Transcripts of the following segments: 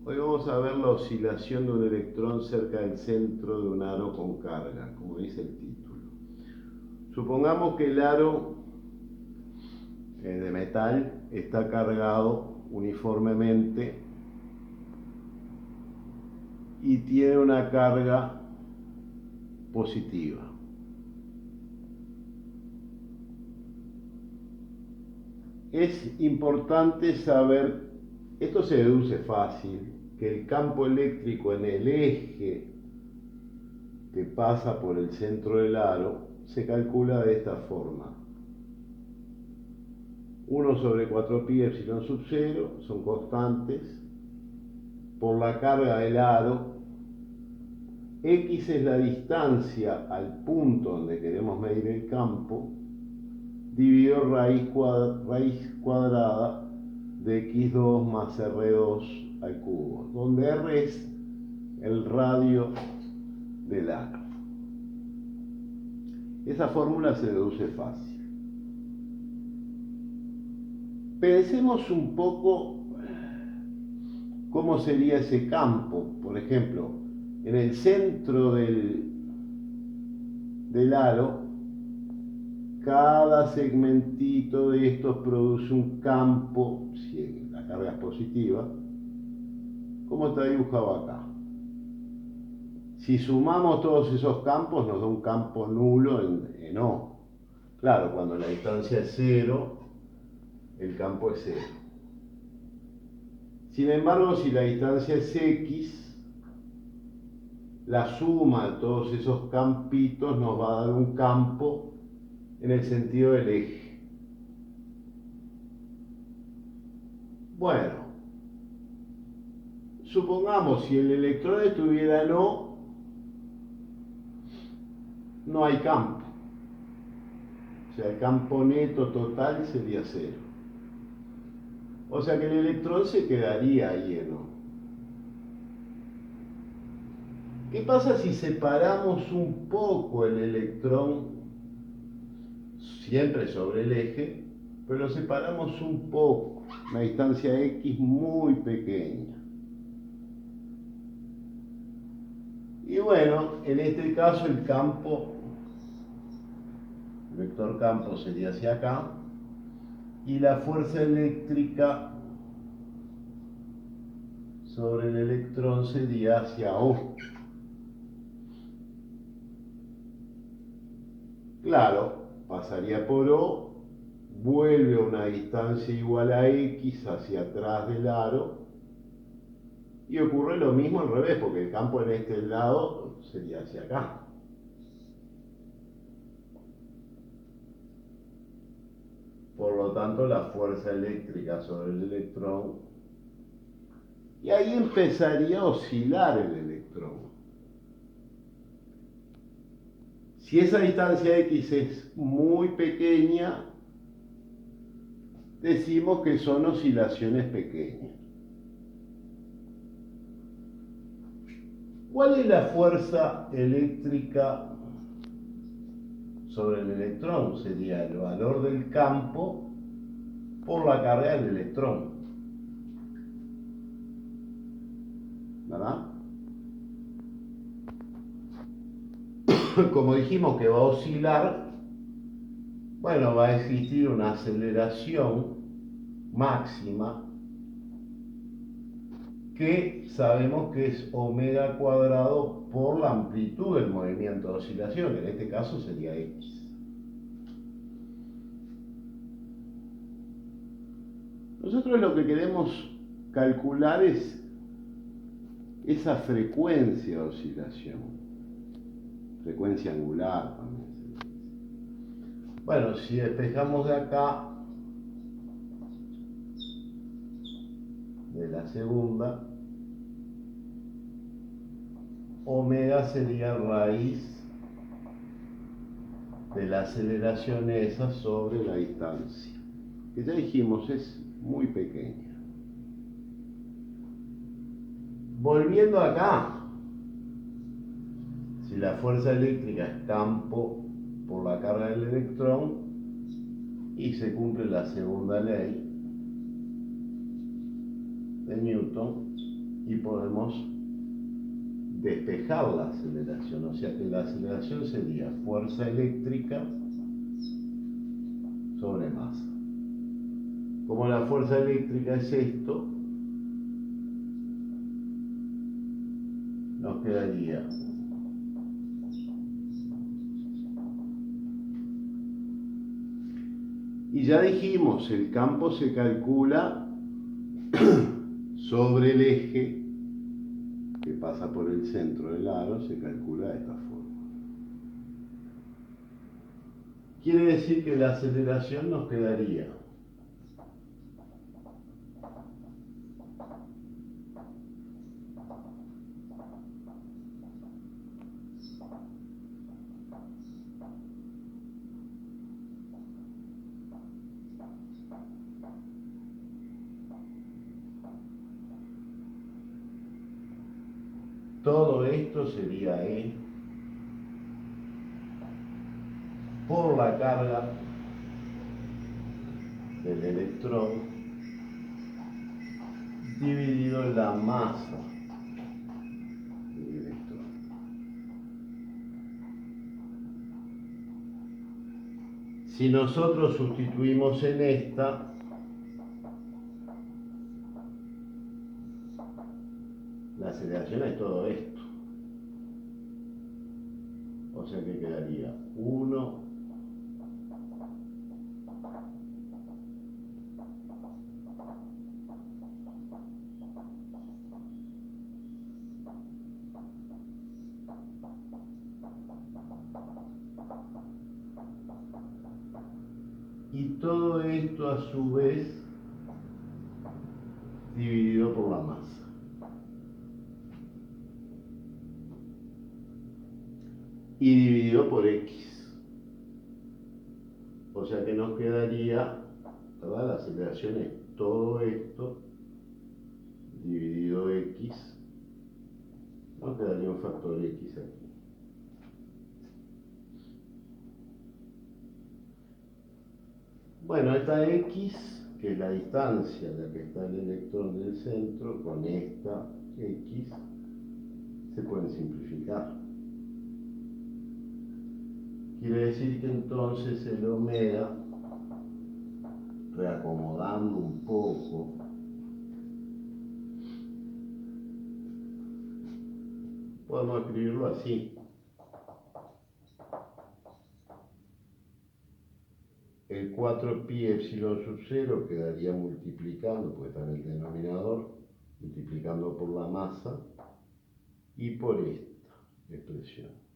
Hoy vamos a ver la oscilación de un electrón cerca del centro de un aro con carga, como dice el título. Supongamos que el aro de metal está cargado uniformemente y tiene una carga positiva. Es importante saber, esto se deduce fácil, que el campo eléctrico en el eje que pasa por el centro del aro se calcula de esta forma. 1 sobre 4pi epsilon sub 0 son constantes por la carga del aro. X es la distancia al punto donde queremos medir el campo, dividido raíz cuadrada de x2 más r2 al cubo, donde r es el radio del aro. Esa fórmula se deduce fácil. Pensemos un poco cómo sería ese campo. Por ejemplo, en el centro del aro, cada segmentito de estos produce un campo, si la carga es positiva, como está dibujado acá. Si sumamos todos esos campos nos da un campo nulo en O. Claro, cuando la distancia es 0, el campo es 0. Sin embargo, si la distancia es X, la suma de todos esos campitos nos va a dar un campo en el sentido del eje. Bueno, supongamos si el electrón estuviera en O, no hay campo. O sea, el campo neto total sería 0. O sea que el electrón se quedaría ahí en O. ¿Qué pasa si separamos un poco el electrón, siempre sobre el eje, pero lo separamos un poco, una distancia x muy pequeña? Y bueno, en este caso el campo, el vector campo sería hacia acá, y la fuerza eléctrica sobre el electrón sería hacia O. Claro, pasaría por O, vuelve a una distancia igual a X hacia atrás del aro, y ocurre lo mismo al revés, porque el campo en este lado sería hacia acá. Por lo tanto, la fuerza eléctrica sobre el electrón, y ahí empezaría a oscilar el electrón. Si esa distancia X es muy pequeña, decimos que son oscilaciones pequeñas. ¿Cuál es la fuerza eléctrica sobre el electrón? Sería el valor del campo por la carga del electrón, ¿verdad? Como dijimos que va a oscilar, bueno, va a existir una aceleración máxima que sabemos que es omega cuadrado por la amplitud del movimiento de oscilación, en este caso sería x. Nosotros lo que queremos calcular es esa frecuencia de oscilación, frecuencia angular también se dice. Bueno, si despejamos de acá, de la segunda, omega sería raíz de la aceleración esa sobre la distancia, que ya dijimos es muy pequeña. Volviendo acá, si la fuerza eléctrica es campo por la carga del electrón y se cumple la segunda ley de Newton, y podemos despejar la aceleración, o sea que la aceleración sería fuerza eléctrica sobre masa. Como la fuerza eléctrica es esto, nos quedaría y ya dijimos, el campo se calcula sobre el eje que pasa por el centro del aro, se calcula de esta forma. Quiere decir que la aceleración nos quedaría todo esto sería E por la carga del electrón dividido en la masa del electrón. Si nosotros sustituimos en esta, la aceleración es todo esto. O sea que quedaría 1 y todo esto a su vez dividido por la masa. Y dividido por X. O sea que nos quedaría, ¿verdad? La aceleración es todo esto dividido X. Nos quedaría un factor X aquí. Bueno, esta X, que es la distancia a la que está el electrón del centro, con esta X, se pueden simplificar. Quiere decir que entonces el omega, reacomodando un poco, podemos escribirlo así. El 4pi epsilon sub 0 quedaría multiplicando, porque está en el denominador, multiplicando por la masa y por esta expresión.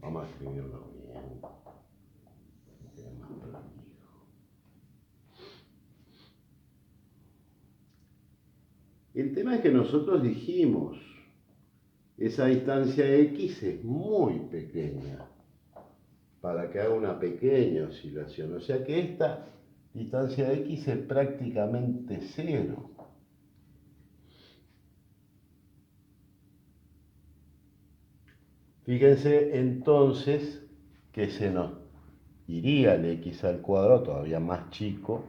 Vamos a escribirlo bien, que quede más prolijo. El tema es que nosotros dijimos, esa distancia X es muy pequeña para que haga una pequeña oscilación. O sea que esta distancia X es prácticamente cero. Fíjense entonces que se nos iría el X al cuadrado, todavía más chico,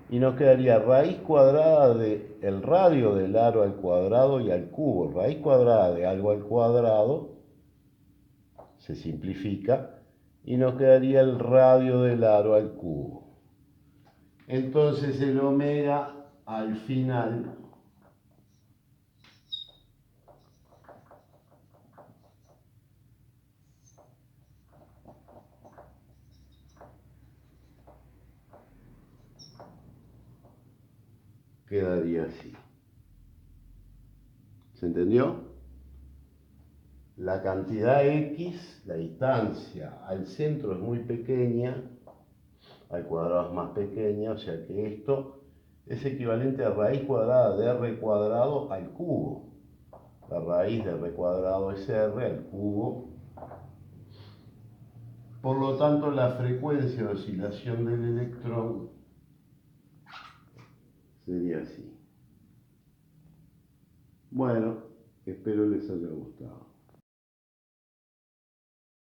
y nos quedaría raíz cuadrada del radio del aro al cuadrado y al cubo. Raíz cuadrada de algo al cuadrado se simplifica y nos quedaría el radio del aro al cubo. Entonces el omega al final quedaría así. ¿Se entendió? La cantidad X, la distancia al centro es muy pequeña, al cuadrado es más pequeña, o sea que esto es equivalente a raíz cuadrada de r cuadrado al cubo. La raíz de r cuadrado es r al cubo. Por lo tanto, la frecuencia de oscilación del electrón Sería así. Bueno, espero les haya gustado.